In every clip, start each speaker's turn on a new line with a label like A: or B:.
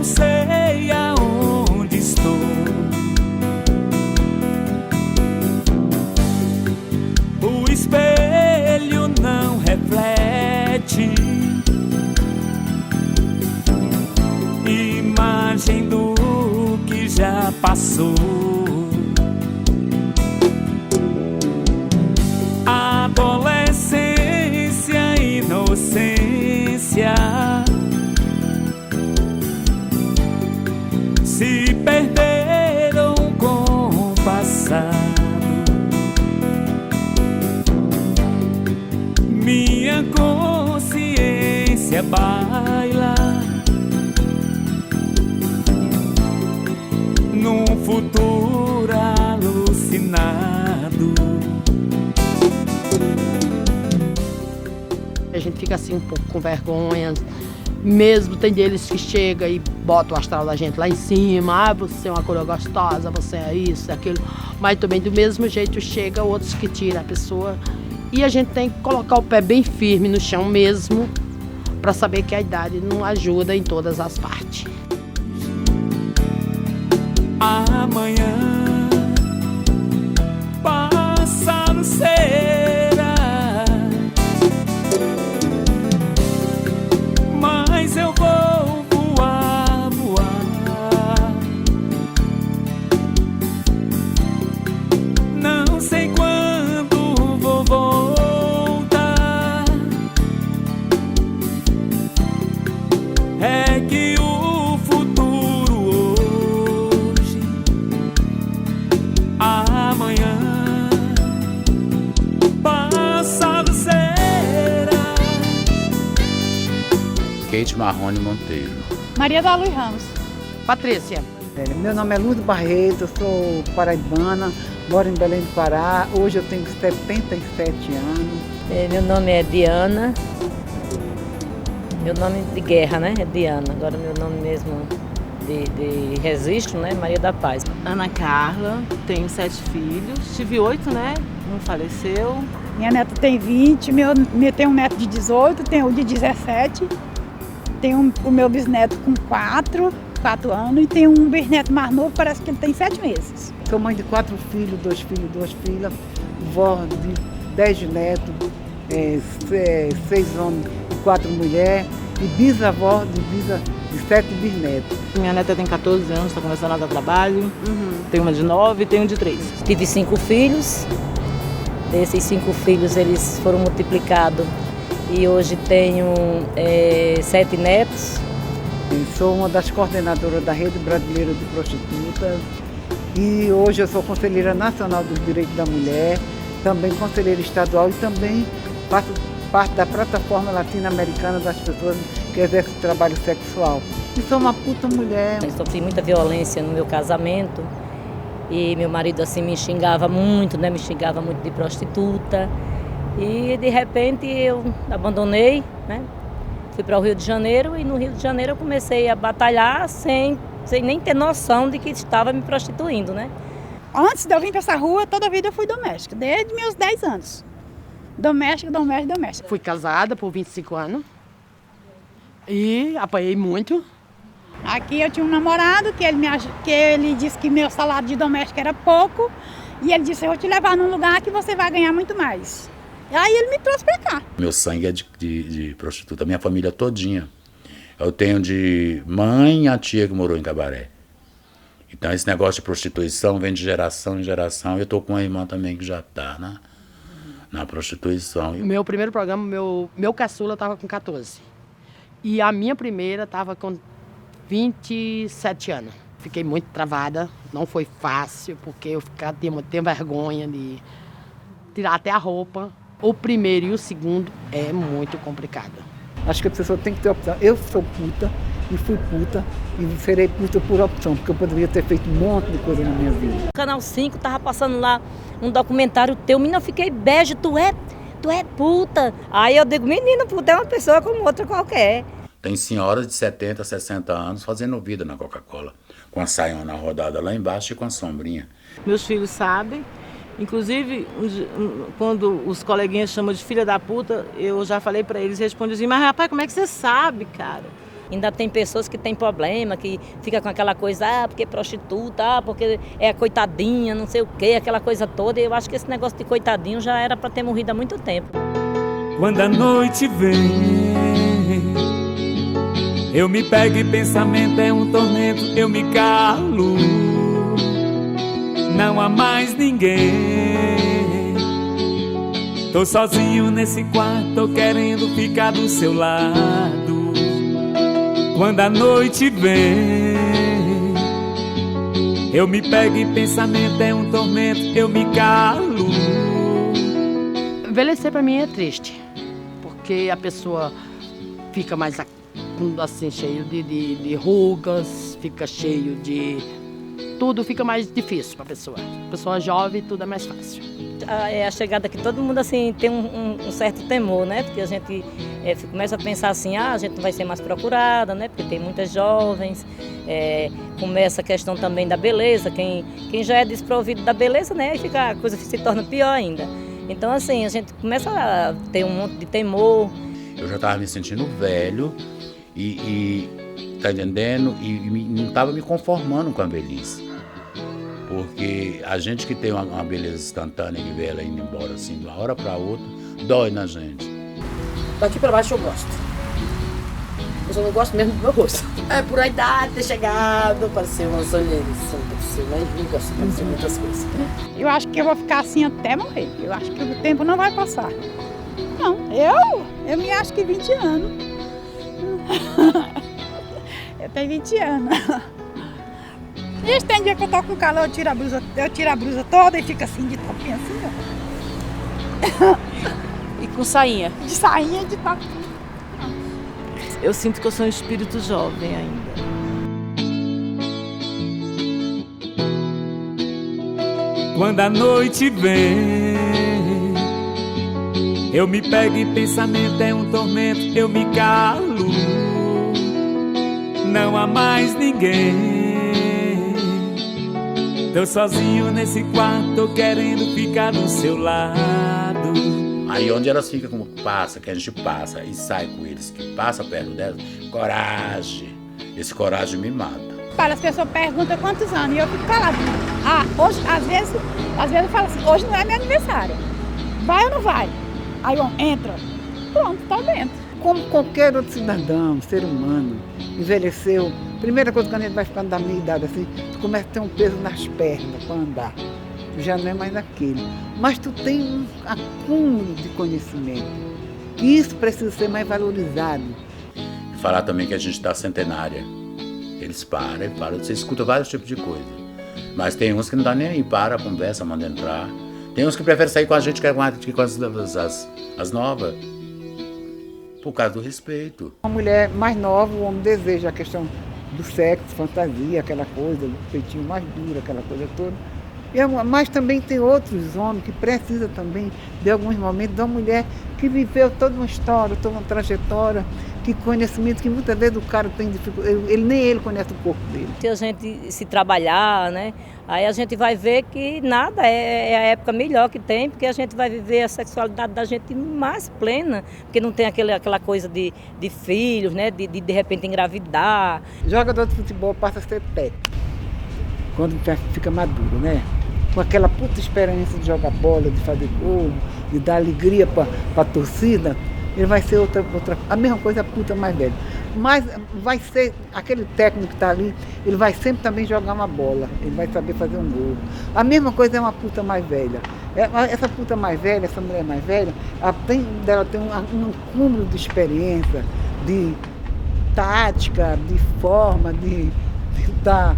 A: não sei aonde estou. O espelho não reflete imagem do que já passou. Adolescência, inocência se perderam com o passado. Minha consciência baila num futuro alucinado.
B: A gente fica assim um pouco com vergonha. Mesmo tem deles que chega e bota o astral da gente lá em cima. Ah, você é uma coroa gostosa, você é isso, é aquilo. Mas também do mesmo jeito chega outros que tiram a pessoa. E a gente tem que colocar o pé bem firme no chão mesmo, para saber que a idade não ajuda em todas as partes.
A: Amanhã passado será, mas eu vou voar, voar. Não sei quando vou voltar. É que o futuro hoje, amanhã passado será.
C: Kate Marrone Monteiro.
D: Maria da Luz Ramos.
B: Patrícia.
E: Meu nome é Lourdes Barreto, eu sou paraibana, moro em Belém do Pará. Hoje eu tenho 77 anos.
F: Meu nome é Diana. Meu nome de guerra, né? É Diana. Agora meu nome mesmo de registro, né? Maria da Paz.
G: Ana Carla, tenho 7 filhos. Tive 8, né? Um faleceu.
D: Minha neta tem 20, tenho um neto de 18, tenho um de 17. Tenho o meu bisneto com 4 anos e tenho um bisneto mais novo, parece que ele tem 7 meses.
E: Sou mãe de 4 filhos, 2 filhos, 2 filhas, vó de 10 netos, 6 homens e 4 mulheres, e bisavó de 7 bisnetos.
G: Minha neta tem 14 anos, está começando a dar trabalho. Tenho uma de 9 e tenho um de 3.
F: Tive 5 filhos. Desses 5 filhos eles foram multiplicados e hoje tenho 7 netos.
E: Sou uma das coordenadoras da Rede Brasileira de Prostitutas e hoje eu sou conselheira nacional dos direitos da mulher, também conselheira estadual e também faço parte da plataforma latino-americana das pessoas que exercem trabalho sexual. E sou uma puta mulher.
F: Eu sofri muita violência no meu casamento e meu marido assim me xingava muito, né? Me xingava muito de prostituta e de repente eu abandonei, né? Fui para o Rio de Janeiro e no Rio de Janeiro eu comecei a batalhar sem nem ter noção de que estava me prostituindo, né?
D: Antes de eu vir para essa rua, toda a vida eu fui doméstica, desde meus 10 anos. Doméstica.
B: Fui casada por 25 anos e apanhei muito.
D: Aqui eu tinha um namorado que ele disse que meu salário de doméstica era pouco e ele disse, eu vou te levar num lugar que você vai ganhar muito mais. E aí ele me trouxe para cá.
C: Meu sangue é de prostituta, minha família todinha. Eu tenho de mãe a tia que morou em Cabaré. Então esse negócio de prostituição vem de geração em geração. Eu tô com uma irmã também que já está na prostituição.
B: O meu primeiro programa, meu caçula estava com 14. E a minha primeira estava com 27 anos. Fiquei muito travada, não foi fácil, porque eu tenho vergonha de tirar até a roupa. O primeiro e o segundo é muito complicado.
E: Acho que a pessoa tem que ter opção. Eu sou puta e fui puta e serei puta por opção, porque eu poderia ter feito um monte de coisa na minha vida.
F: Canal 5 tava passando lá um documentário teu, menina, eu fiquei bege, tu é puta. Aí eu digo, menina, puta é uma pessoa como outra qualquer.
C: Tem senhoras de 70, 60 anos fazendo vida na Coca-Cola, com a saiona rodada lá embaixo e com a sombrinha.
G: Meus filhos sabem. Inclusive, quando os coleguinhas chamam de filha da puta, eu já falei pra eles, respondi assim, mas rapaz, como é que você sabe, cara?
F: Ainda tem pessoas que têm problema, que fica com aquela coisa, porque é prostituta, porque é coitadinha, não sei o quê, aquela coisa toda. E eu acho que esse negócio de coitadinho já era para ter morrido há muito tempo.
A: Quando a noite vem, eu me pego e pensamento é um tormento, eu me calo. Não há mais ninguém. Tô sozinho nesse quarto, tô querendo ficar do seu lado. Quando a noite vem, eu me pego e pensamento é um tormento, eu me calo.
B: Envelhecer para mim é triste, porque a pessoa fica mais assim, cheio de rugas, fica cheio de... Tudo fica mais difícil para a pessoa. Pessoa jovem, tudo é mais fácil.
F: É a chegada que todo mundo assim tem um certo temor, né? Porque a gente começa a pensar assim, a gente não vai ser mais procurada, né? Porque tem muitas jovens. Começa a questão também da beleza. Quem já é desprovido da beleza, né? A coisa se torna pior ainda. Então assim, a gente começa a ter um monte de temor.
C: Eu já estava me sentindo velho e tá entendendo? E não estava me conformando com a velhice. Porque a gente que tem uma beleza instantânea que vê ela indo embora assim de uma hora para outra, dói na gente.
B: Daqui para baixo eu gosto. Eu só não gosto mesmo do meu rosto. É por a idade ter chegado, parecer umas olheiras, mas não gosto de parecer muitas coisas.
D: Eu acho que eu vou ficar assim até morrer. Eu acho que o tempo não vai passar. Não, eu me acho que 20 anos. Eu tenho 20 anos. E tem dia que eu tô com calor, eu tiro a blusa toda e fica assim de topinha assim, ó.
G: E com sainha.
D: De sainha de top.
G: Eu sinto que eu sou um espírito jovem ainda.
A: Quando a noite vem, eu me pego e pensamento é um tormento, eu me calo. Não há mais ninguém. Tô sozinho nesse quarto, tô querendo ficar do seu lado.
C: Aí onde elas ficam como passa, que a gente passa e sai com eles, que passa perto delas, coragem. Esse coragem me mata.
D: As pessoas perguntam quantos anos e eu fico calada. Hoje, às vezes eu falo assim, hoje não é meu aniversário. Vai ou não vai? Aí eu entra. Pronto, tá dentro.
E: Como qualquer outro cidadão, ser humano, envelheceu. Primeira coisa, quando a gente vai ficando da minha idade assim, tu começa a ter um peso nas pernas para andar. Tu já não é mais aquele. Mas tu tem um acúmulo de conhecimento. E isso precisa ser mais valorizado.
C: E falar também que a gente está centenária. Eles param, você escuta vários tipos de coisa. Mas tem uns que não dá nem aí, para, conversa, manda entrar. Tem uns que preferem sair com a gente que com as novas. Por causa do respeito.
E: Uma mulher mais nova, o homem deseja a questão do sexo, fantasia, aquela coisa, do peitinho mais duro, aquela coisa toda. Mas também tem outros homens que precisam também de alguns momentos de uma mulher que viveu toda uma história, toda uma trajetória, que conhecimento que muitas vezes o cara tem dificuldade, nem ele conhece o corpo dele.
F: Se a gente se trabalhar, né, aí a gente vai ver que nada é a época melhor que tem, porque a gente vai viver a sexualidade da gente mais plena, porque não tem aquela coisa de filhos, né, de repente engravidar.
E: Jogador de futebol passa a ser técnico, quando fica maduro, né? Com aquela puta esperança de jogar bola, de fazer gol, de dar alegria para a torcida, ele vai ser outra. A mesma coisa a puta mais velha. Mas vai ser aquele técnico que está ali, ele vai sempre também jogar uma bola, ele vai saber fazer um gol. A mesma coisa é uma puta mais velha. Essa puta mais velha, essa mulher mais velha, ela tem um acúmulo de experiência, de tática, de forma, de estar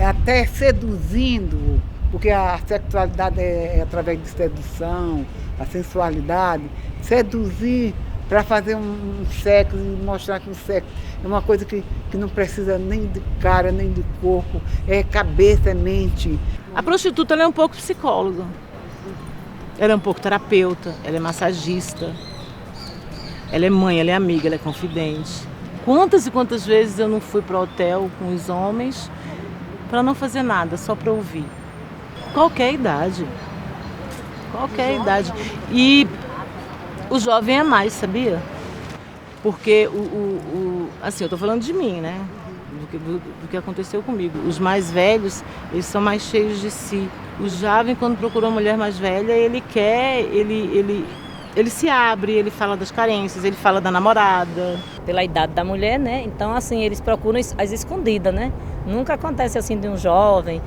E: até seduzindo, porque a sexualidade é através de sedução, a sensualidade, seduzir para fazer um sexo e mostrar que o sexo é uma coisa que não precisa nem de cara, nem de corpo, é cabeça, é mente.
G: A prostituta ela é um pouco psicóloga, ela é um pouco terapeuta, ela é massagista, ela é mãe, ela é amiga, ela é confidente. Quantas e quantas vezes eu não fui para o hotel com os homens para não fazer nada, só para ouvir. Qualquer idade. Qualquer idade. E o jovem é mais, sabia? Porque Assim, eu tô falando de mim, né? Do que aconteceu comigo. Os mais velhos, eles são mais cheios de si. O jovem, quando procura uma mulher mais velha, ele se abre, ele fala das carências, ele fala da namorada.
F: Pela idade da mulher, né? Então, assim, eles procuram as escondidas, né? Nunca acontece assim de um jovem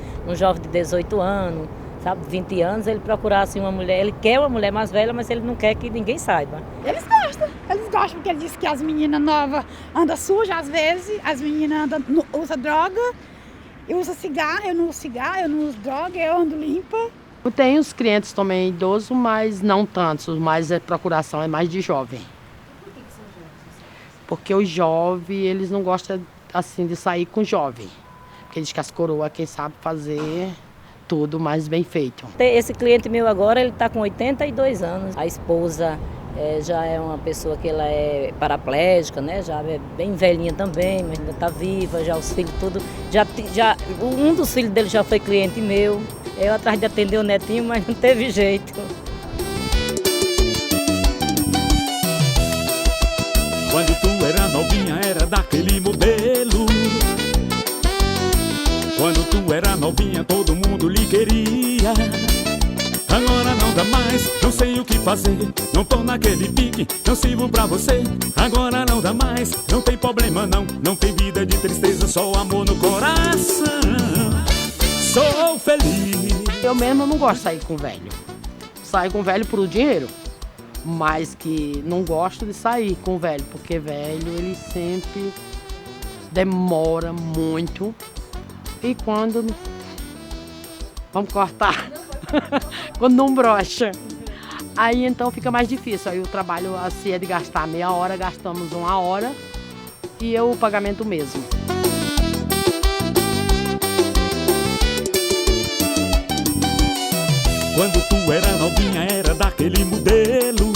F: de 18 anos, sabe, 20 anos, ele procurar assim uma mulher, ele quer uma mulher mais velha, mas ele não quer que ninguém saiba.
D: Eles gostam porque ele diz que as meninas novas andam sujas às vezes, as meninas usam droga, eu uso cigarro, eu não uso cigarro, eu não uso droga, eu ando limpa.
B: Eu tenho os clientes também idosos, mas não tantos, mas a procuração é mais de jovem. Por que são jovens? Porque os jovens, eles não gostam assim de sair com jovem, porque diz que as coroas quem sabe fazer tudo mais bem feito.
F: Esse cliente meu agora, ele está com 82 anos. A esposa já é uma pessoa que ela é paraplégica, né? Já é bem velhinha também, mas ainda está viva, já os filhos tudo. Um dos filhos dele já foi cliente meu. Eu atrás de atender o netinho, mas não teve jeito.
A: Quando tu era novinha, era daquele modelo. Quando tu era novinha, todo mundo lhe queria. Agora não dá mais, não sei o que fazer. Não tô naquele pique, não sirvo pra você. Agora não dá mais, não tem problema não. Não tem vida de tristeza, só amor no coração. Sou feliz.
B: Eu mesmo não gosto de sair com velho. Saio com velho por dinheiro. Mas que não gosto de sair com velho, porque velho ele sempre demora muito. E quando... Vamos cortar. Quando não brocha. Aí então fica mais difícil. Aí o trabalho assim é de gastar meia hora, gastamos 1 hora. E o pagamento mesmo.
A: Quando tu era novinha, era daquele modelo.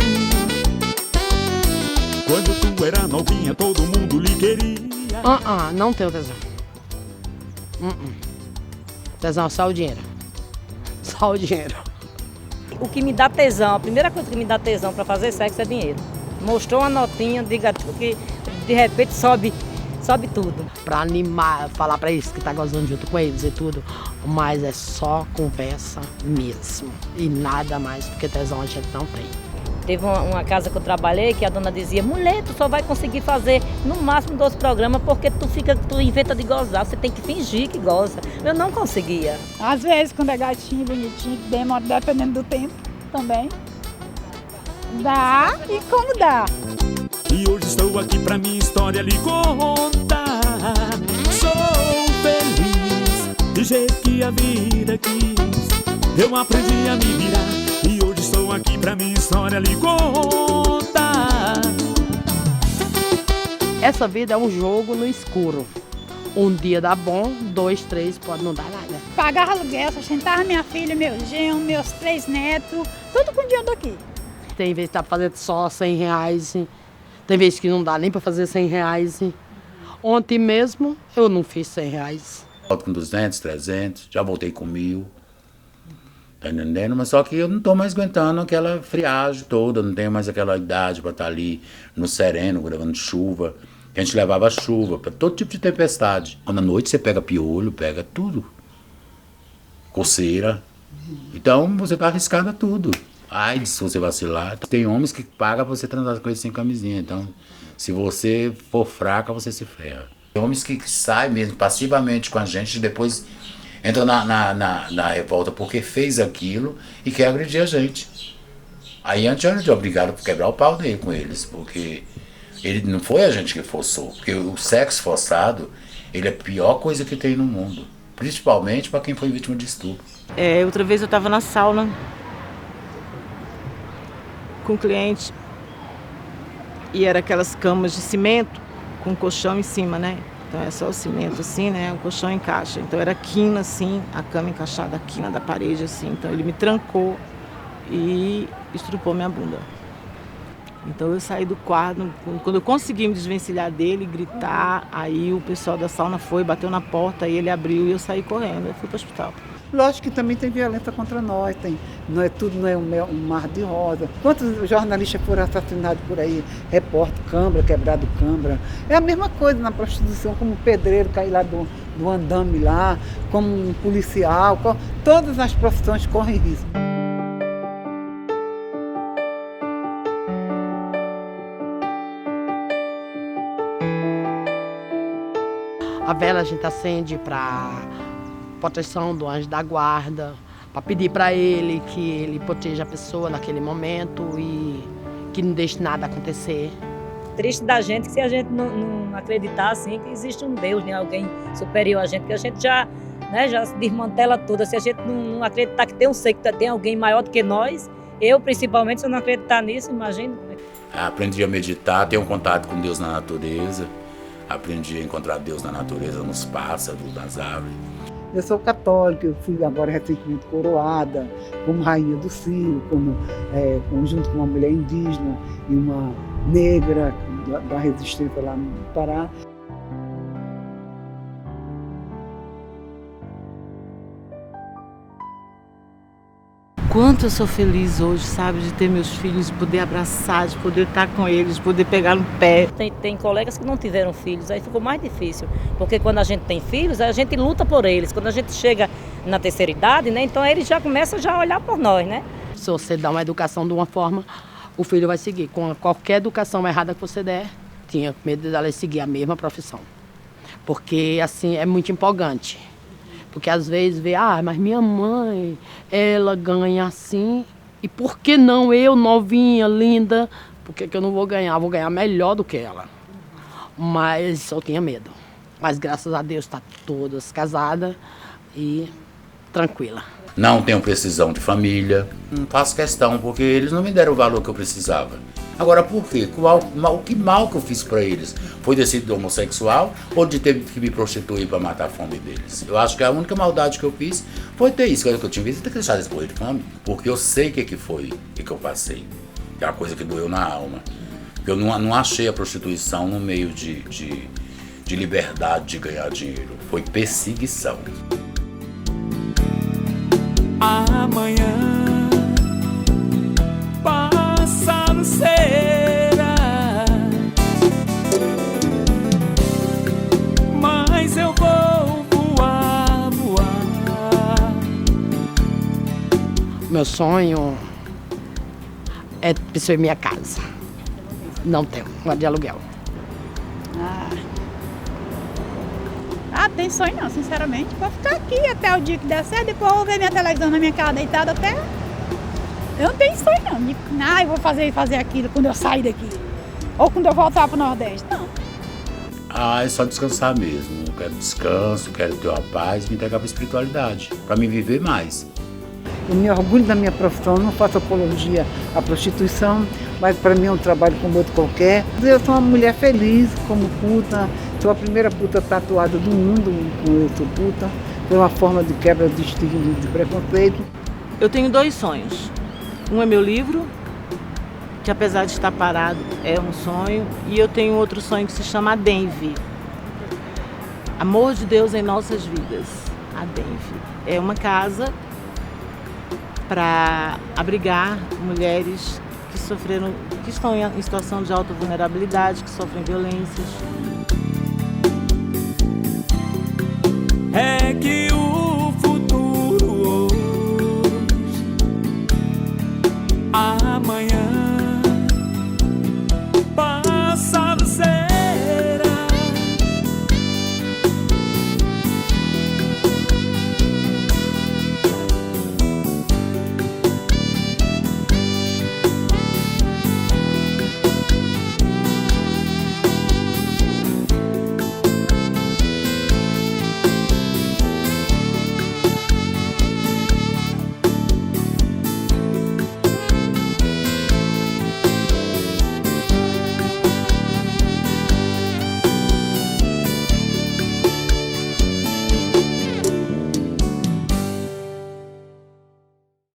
A: Quando tu era novinha, todo mundo lhe queria.
B: Não tenho tesão. Tesão, só o dinheiro. Só o dinheiro.
F: O que me dá tesão, a primeira coisa que me dá tesão para fazer sexo é dinheiro. Mostrou uma notinha, diga que de repente sobe tudo.
B: Pra animar, falar pra eles que tá gozando junto com eles e tudo. Mas é só conversa mesmo. E nada mais, porque tesão a gente não tem.
F: Teve uma casa que eu trabalhei que a dona dizia: mulher, tu só vai conseguir fazer no máximo 2 programas porque tu inventa de gozar, você tem que fingir que goza. Eu não conseguia.
D: Às vezes, quando é gatinho, bonitinho, demora, dependendo do tempo também. Dá e como dá.
A: E hoje estou aqui pra minha história lhe contar. Sou feliz, do jeito que a vida quis. Eu aprendi a me virar. E hoje estou aqui pra minha história lhe contar.
B: Essa vida é um jogo no escuro. Um dia dá bom, 2, 3 pode não dar nada.
D: Pagar aluguel, sustentar minha filha, meu genro, meus 3 netos, tudo com dinheiro daqui.
B: Tem vezes que dá pra fazer só R$100. Tem vezes que não dá nem pra fazer R$100. Ontem mesmo eu não fiz R$100.
C: Volto com 200, 300, já voltei com 1.000. Tá entendendo? Mas só que eu não tô mais aguentando aquela friagem toda, não tenho mais aquela idade pra estar ali no sereno, levando chuva. A gente levava chuva pra todo tipo de tempestade. Quando à noite você pega piolho, pega tudo. Coceira. Então você tá arriscado a tudo. Ai, se você vacilar. Tem homens que pagam pra você transar com eles sem camisinha. Então, se você for fraca, você se ferra. Tem homens que saem mesmo passivamente com a gente e depois entra na revolta porque fez aquilo e quer agredir a gente. Aí a gente é obrigado a quebrar o pau dele com eles, porque ele não foi a gente que forçou. Porque o sexo forçado, ele é a pior coisa que tem no mundo. Principalmente para quem foi vítima de estupro.
G: Outra vez eu estava na sauna com um cliente e era aquelas camas de cimento com um colchão em cima, né? Então é só o cimento assim, né? O colchão encaixa. Então era quina assim, a cama encaixada, a quina da parede assim. Então ele me trancou e estrupou minha bunda. Então eu saí do quarto, quando eu consegui me desvencilhar dele, gritar, aí o pessoal da sauna foi, bateu na porta, aí ele abriu e eu saí correndo, eu fui para o hospital.
E: Lógico que também tem violência contra nós, não é tudo, não é um mar de rosa. Quantos jornalistas foram assassinados por aí? Repórter, câmara, quebrado câmara. É a mesma coisa na prostituição, como um pedreiro cair lá do andame lá, como um policial, todas as profissões correm risco.
B: A vela a gente acende para proteção do anjo da guarda, para pedir para ele que ele proteja a pessoa naquele momento e que não deixe nada acontecer.
F: Triste da gente que se a gente não acreditar assim que existe um Deus, né? Alguém superior a gente, que a gente já se desmantela toda. Se a gente não acreditar que tem um ser, que tem alguém maior do que nós, eu principalmente, se eu não acreditar nisso, imagina.
C: Aprendi a meditar, ter um contato com Deus na natureza. Aprendi a encontrar Deus na natureza, nos pássaros, nas árvores.
E: Eu sou católica, eu fui agora recentemente coroada como rainha do Ciro, junto com uma mulher indígena e uma negra da resistência lá no Pará.
G: Quanto eu sou feliz hoje, sabe, de ter meus filhos, de poder abraçar, de poder estar com eles, de poder pegar no pé.
F: Tem colegas que não tiveram filhos, aí ficou mais difícil, porque quando a gente tem filhos, a gente luta por eles. Quando a gente chega na terceira idade, né, então eles já começam a olhar por nós, né?
B: Se você dá uma educação de uma forma, o filho vai seguir. Com qualquer educação errada que você der, tinha medo dela seguir a mesma profissão. Porque, assim, é muito empolgante. Porque às vezes vê, mas minha mãe, ela ganha assim, e por que não eu, novinha, linda, por que eu não vou ganhar? Vou ganhar melhor do que ela. Mas eu tinha medo. Mas graças a Deus está todas casadas e tranquila.
C: Não tenho precisão de família, não faço questão, porque eles não me deram o valor que eu precisava. Agora, por quê? Que mal que eu fiz para eles? Foi ter sido homossexual ou de ter que me prostituir para matar a fome deles? Eu acho que a única maldade que eu fiz foi ter isso, que eu tinha visto, ter que deixar eles morrer de fome. Porque eu sei o que foi, o que eu passei. Que é uma coisa que doeu na alma. Eu não achei a prostituição no meio de liberdade de ganhar dinheiro. Foi perseguição.
A: Amanhã passado será, mas eu vou voar.
B: Meu sonho é pessoa em minha casa. Não tenho, uma de aluguel.
D: Tem sonho não, sinceramente. Vou ficar aqui até o dia que der certo, depois eu vou ver minha televisão na minha casa deitada até... Eu não tenho sonho não. Eu vou fazer aquilo quando eu sair daqui. Ou quando eu voltar pro Nordeste, não.
C: É só descansar mesmo. Eu quero descanso, quero ter uma paz, me entregar pra espiritualidade, para me viver mais.
E: Eu me orgulho da minha profissão, não faço apologia à prostituição, mas para mim é um trabalho como outro qualquer. Eu sou uma mulher feliz como puta, sou a primeira puta tatuada do mundo com Eu Sou Puta. Foi uma forma de quebra de estigma e de preconceito.
G: Eu tenho 2 sonhos. Um é meu livro, que apesar de estar parado é um sonho, e eu tenho outro sonho que se chama Adenve. Amor de Deus em nossas vidas. Adenve. É uma casa para abrigar mulheres que estão em situação de alta vulnerabilidade, que sofrem violências.
A: É que